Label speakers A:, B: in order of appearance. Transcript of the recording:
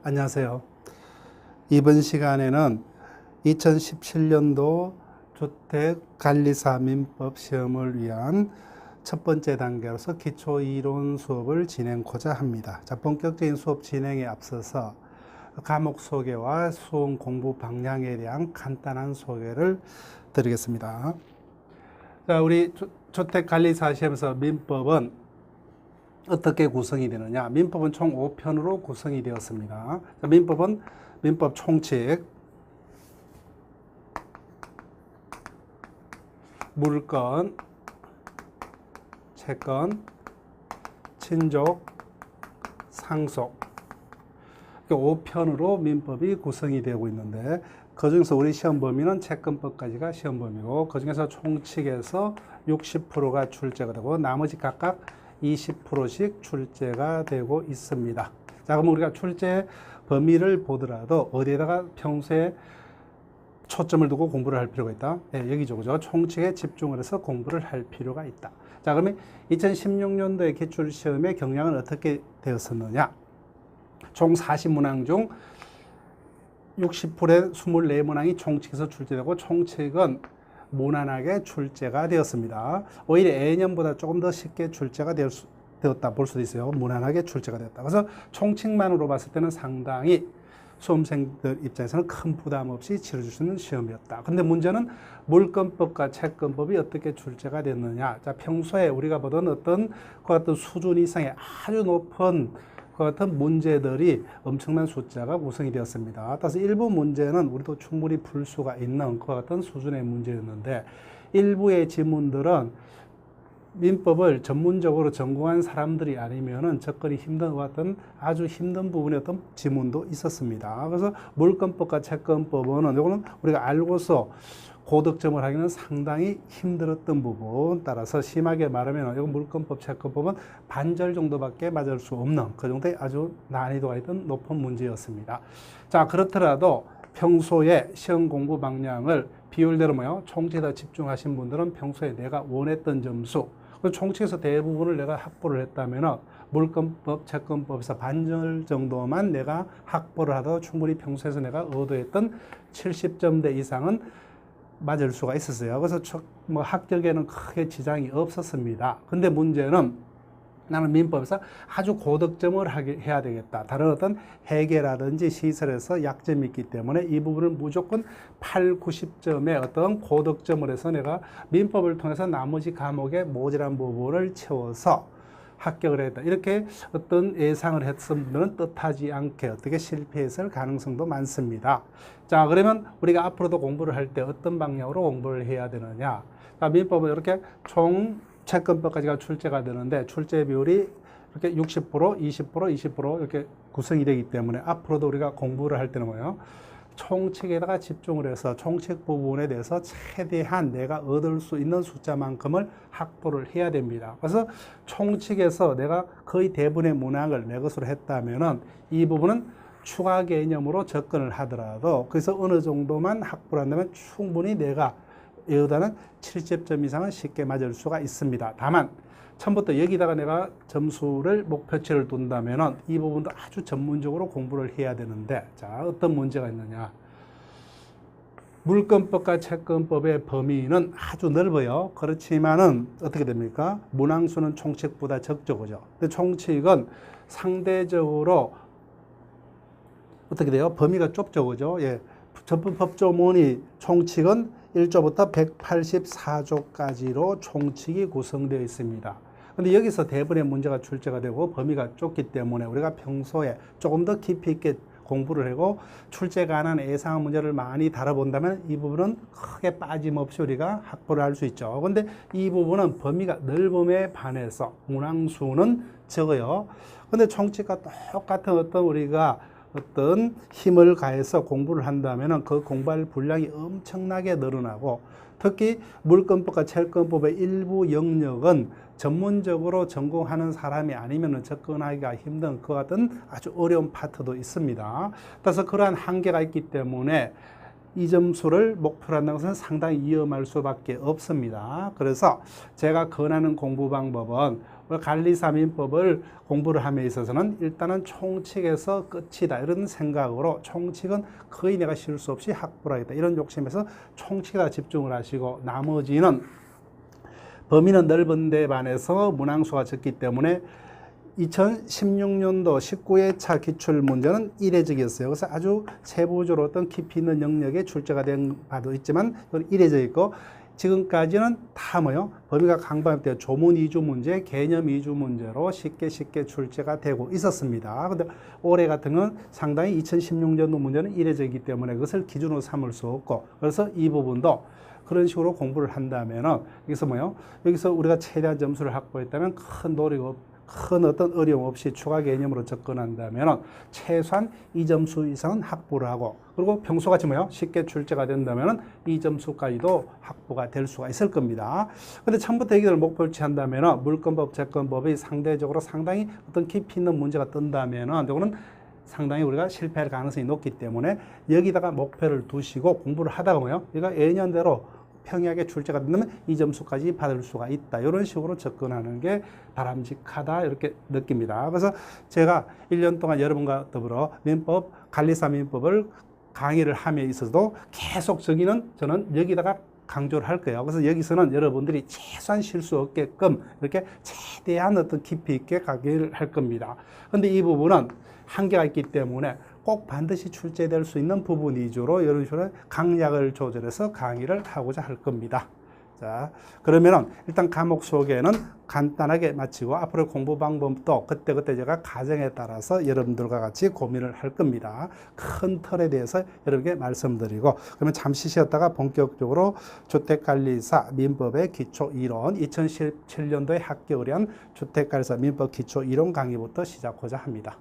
A: 안녕하세요. 이번 시간에는 2017년도 주택관리사 민법 시험을 위한 첫 번째 단계로서 기초이론 수업을 진행하고자 합니다. 자, 본격적인 수업 진행에 앞서서 과목 소개와 수험 공부 방향에 대한 간단한 소개를 드리겠습니다. 자, 우리 주택관리사 시험에서 민법은 어떻게 구성이 되느냐? 민법은 총 5편으로 구성이 되었습니다. 민법은 민법 총칙, 물권, 채권, 친족, 상속, 5편으로 민법이 구성이 되고 있는데 그중에서 우리 시험 범위는 채권법까지가 시험 범위고 그중에서 총칙에서 60%가 출제가 되고 나머지 각각 20%씩 출제가 되고 있습니다. 자, 그럼 우리가 출제 범위를 보더라도 어디에다가 평소에 초점을 두고 공부를 할 필요가 있다? 네, 여기죠. 그죠? 총칙에 집중을 해서 공부를 할 필요가 있다. 자, 그러면 2016년도의 기출시험의 경향은 어떻게 되었었느냐? 총 40문항 중 60%의 24문항이 총칙에서 출제되고 총칙은 무난하게 출제가 되었습니다. 오히려 A년보다 조금 더 쉽게 출제가 되었다 볼 수도 있어요. 무난하게 출제가 되었다. 그래서 총칙만으로 봤을 때는 상당히 수험생들 입장에서는 큰 부담 없이 치러줄 수 있는 시험이었다. 근데 문제는 물권법과 채권법이 어떻게 출제가 됐느냐. 자, 평소에 우리가 보던 어떤 그 같은 수준 이상의 아주 높은 그 같은 문제들이 엄청난 숫자가 구성이 되었습니다. 따라서 일부 문제는 우리도 충분히 풀 수가 있는 그 같은 수준의 문제였는데 일부의 지문들은 민법을 전문적으로 전공한 사람들이 아니면은 접근이 힘든 것 같은 아주 힘든 부분의 어떤 지문도 있었습니다. 그래서 물권법과 채권법은 이거는 우리가 알고서 고득점을 하기는 상당히 힘들었던 부분, 따라서 심하게 말하면 이거 물권법, 채권법은 반절 정도밖에 맞을 수 없는 그 정도의 아주 난이도가 있던 높은 문제였습니다. 자, 그렇더라도 평소에 시험 공부 방향을 비율대로 뭐요? 총칙에다 집중하신 분들은 평소에 내가 원했던 점수, 총칙에서 대부분을 내가 확보를 했다면 물권법, 채권법에서 반절 정도만 내가 확보를 하더라도 충분히 평소에서 내가 얻어했던 70점대 이상은 맞을 수가 있었어요. 그래서 뭐 합격에는 크게 지장이 없었습니다. 근데 문제는 나는 민법에서 아주 고득점을 해야 되겠다. 다른 어떤 회계라든지 시설에서 약점이 있기 때문에 이 부분을 무조건 8, 90점의 어떤 고득점을 해서 내가 민법을 통해서 나머지 과목의 모자란 부분을 채워서 합격을 했다. 이렇게 어떤 예상을 했던 분들은 뜻하지 않게 어떻게 실패했을 가능성도 많습니다. 자, 그러면 우리가 앞으로도 공부를 할 때 어떤 방향으로 공부를 해야 되느냐. 자, 민법은 이렇게 총 채권법까지가 출제가 되는데 출제 비율이 이렇게 60%, 20%, 20% 이렇게 구성이 되기 때문에 앞으로도 우리가 공부를 할 때는 뭐예요? 총칙에다가 집중을 해서 총칙 부분에 대해서 최대한 내가 얻을 수 있는 숫자만큼을 확보를 해야 됩니다. 그래서 총칙에서 내가 거의 대부분의 문항을 내 것으로 했다면은 이 부분은 추가 개념으로 접근을 하더라도 그래서 어느 정도만 확보를 한다면 충분히 내가 여기다는 70점 이상은 쉽게 맞을 수가 있습니다. 다만 처음부터 여기다가 내가 점수를 목표치를 둔다면은 이 부분도 아주 전문적으로 공부를 해야 되는데 자, 어떤 문제가 있느냐. 물권법과 채권법의 범위는 아주 넓어요. 그렇지만은 어떻게 됩니까? 문항수는 총칙보다 적죠. 그죠? 근데 총칙은 상대적으로 어떻게 돼요? 범위가 좁죠. 그죠? 예. 전부 법조문이 총칙은 1조부터 184조까지로 총칙이 구성되어 있습니다. 근데 여기서 대부분의 문제가 출제가 되고 범위가 좁기 때문에 우리가 평소에 조금 더 깊이 있게 공부를 하고 출제 가능한 예상 문제를 많이 다뤄본다면 이 부분은 크게 빠짐없이 우리가 확보를 할 수 있죠. 근데 이 부분은 범위가 넓음에 반해서 문항수는 적어요. 근데 총칙과 똑같은 어떤 우리가 어떤 힘을 가해서 공부를 한다면 그 공부할 분량이 엄청나게 늘어나고 특히 물권법과 채권법의 일부 영역은 전문적으로 전공하는 사람이 아니면 접근하기가 힘든 그 같은 아주 어려운 파트도 있습니다. 따라서 그러한 한계가 있기 때문에 이 점수를 목표로 한다는 것은 상당히 위험할 수밖에 없습니다. 그래서 제가 권하는 공부 방법은 관리사 민법을 공부를 함에 있어서는 일단은 총칙에서 끝이다 이런 생각으로 총칙은 거의 내가 실수 없이 확보를 하겠다 이런 욕심에서 총칙에다 집중을 하시고 나머지는 범위는 넓은데 반해서 문항수가 적기 때문에 2016년도 19회차 기출문제는 이례적이었어요. 그래서 아주 세부적으로 어떤 깊이 있는 영역에 출제가 된 바도 있지만 이건 이례적이고 지금까지는 다 뭐요? 범위가 강박될 때 조문 이주 문제, 개념 이주 문제로 쉽게 출제가 되고 있었습니다. 근데 올해 같은 건 상당히 2016년도 문제는 이례적이기 때문에 그것을 기준으로 삼을 수 없고 그래서 이 부분도 그런 식으로 공부를 한다면은 여기서 뭐요? 여기서 우리가 최대한 점수를 확보했다면 큰 어떤 어려움 없이 추가 개념으로 접근한다면 최소한 2점수 이상은 확보를 하고 그리고 평소같이 뭐요? 쉽게 출제가 된다면 2점수까지도 확보가 될 수가 있을 겁니다. 근데 처음부터 여기를 목표를 취한다면 물권법, 채권법이 상대적으로 상당히 어떤 깊이 있는 문제가 뜬다면 이거는 상당히 우리가 실패할 가능성이 높기 때문에 여기다가 목표를 두시고 공부를 하다가 뭐요? 얘가 예년대로 평이하게 출제가 된다면 2점수까지 받을 수가 있다. 이런 식으로 접근하는 게 바람직하다 이렇게 느낍니다. 그래서 제가 1년 동안 여러분과 더불어 민법, 관리사 민법을 강의를 함에 있어서도 계속 저는 여기다가 강조를 할 거예요. 그래서 여기서는 여러분들이 최소한 실수 없게끔 이렇게 최대한 어떤 깊이 있게 강의를 할 겁니다. 근데 이 부분은 한계가 있기 때문에 꼭 반드시 출제될 수 있는 부분 위주로 이런 식으로 강약을 조절해서 강의를 하고자 할 겁니다. 자, 그러면은 일단 과목 소개는 간단하게 마치고 앞으로 공부 방법도 그때그때 제가 가정에 따라서 여러분들과 같이 고민을 할 겁니다. 큰 틀에 대해서 여러분께 말씀드리고 그러면 잠시 쉬었다가 본격적으로 주택관리사 민법의 기초 이론 2017년도에 합격을 한 주택관리사 민법 기초 이론 강의부터 시작하고자 합니다.